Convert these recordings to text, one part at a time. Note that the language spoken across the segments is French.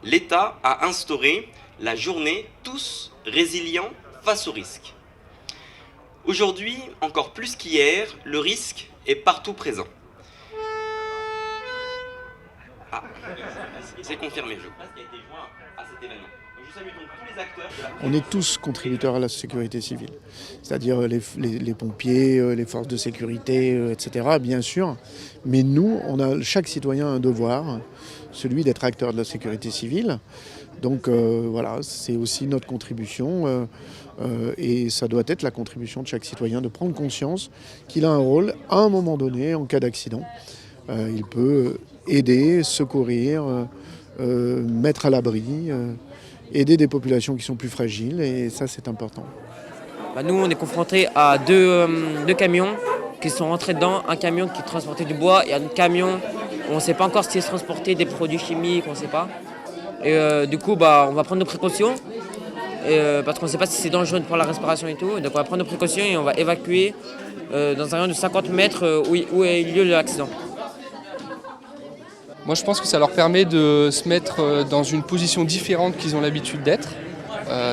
l'État a instauré la journée Tous résilients face au risque. Aujourd'hui, encore plus qu'hier, le risque est partout présent. Ah, c'est confirmé, je crois, qui a été joint à cet événement. Donc, je salue donc tous les acteurs de la... On est tous contributeurs à la sécurité civile, c'est-à-dire les pompiers, les forces de sécurité, etc., bien sûr. Mais nous, chaque citoyen a un devoir, celui d'être acteur de la sécurité civile. Donc voilà, c'est aussi notre contribution et ça doit être la contribution de chaque citoyen de prendre conscience qu'il a un rôle à un moment donné en cas d'accident. Il peut aider, secourir, mettre à l'abri, aider des populations qui sont plus fragiles et ça c'est important. Nous on est confrontés à deux camions qui sont rentrés dedans, un camion qui transportait du bois et un camion où on ne sait pas encore si c'est transporté des produits chimiques, on ne sait pas. Et du coup on va prendre nos précautions parce qu'on ne sait pas si c'est dangereux pour la respiration et tout. Donc on va prendre nos précautions et on va évacuer dans un rayon de 50 mètres où a eu lieu l'accident. Moi je pense que ça leur permet de se mettre dans une position différente qu'ils ont l'habitude d'être,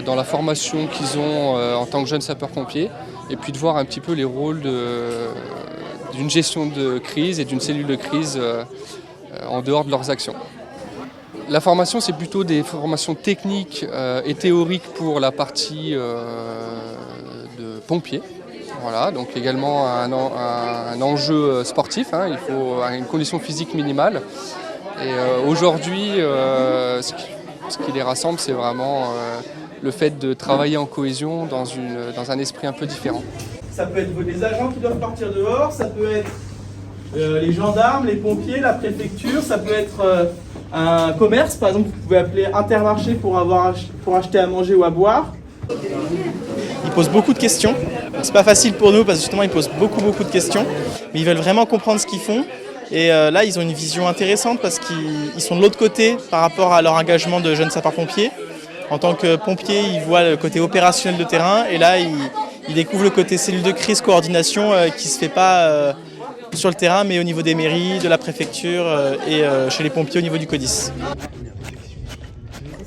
dans la formation qu'ils ont en tant que jeunes sapeurs-pompiers, et puis de voir un petit peu les rôles d'une gestion de crise et d'une cellule de crise en dehors de leurs actions. La formation, c'est plutôt des formations techniques et théoriques pour la partie de pompiers. Voilà, donc également un enjeu sportif, hein, il faut une condition physique minimale. Et aujourd'hui, ce qui les rassemble, c'est vraiment le fait de travailler en cohésion dans un esprit un peu différent. Ça peut être les agents qui doivent partir dehors, ça peut être les gendarmes, les pompiers, la préfecture, ça peut être un commerce, par exemple, vous pouvez appeler Intermarché pour acheter à manger ou à boire. Ils posent beaucoup de questions. C'est pas facile pour nous parce que justement ils posent beaucoup de questions, mais ils veulent vraiment comprendre ce qu'ils font. Et là, ils ont une vision intéressante parce qu'ils sont de l'autre côté par rapport à leur engagement de jeunes sapeurs-pompiers. En tant que pompiers, ils voient le côté opérationnel de terrain et là, ils découvrent le côté cellule de crise, coordination qui ne se fait pas sur le terrain, mais au niveau des mairies, de la préfecture et chez les pompiers au niveau du CODIS.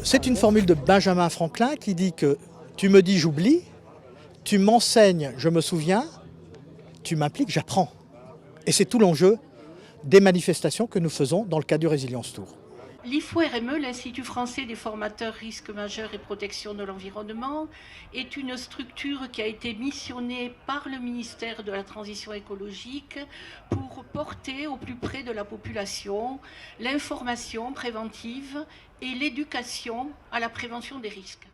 C'est une formule de Benjamin Franklin qui dit que tu me dis j'oublie, tu m'enseignes, je me souviens, tu m'impliques, j'apprends. Et c'est tout l'enjeu des manifestations que nous faisons dans le cadre du Résilience Tour. L'IFO-RME, l'Institut français des formateurs risques majeurs et protection de l'environnement, est une structure qui a été missionnée par le ministère de la Transition écologique pour porter au plus près de la population l'information préventive et l'éducation à la prévention des risques.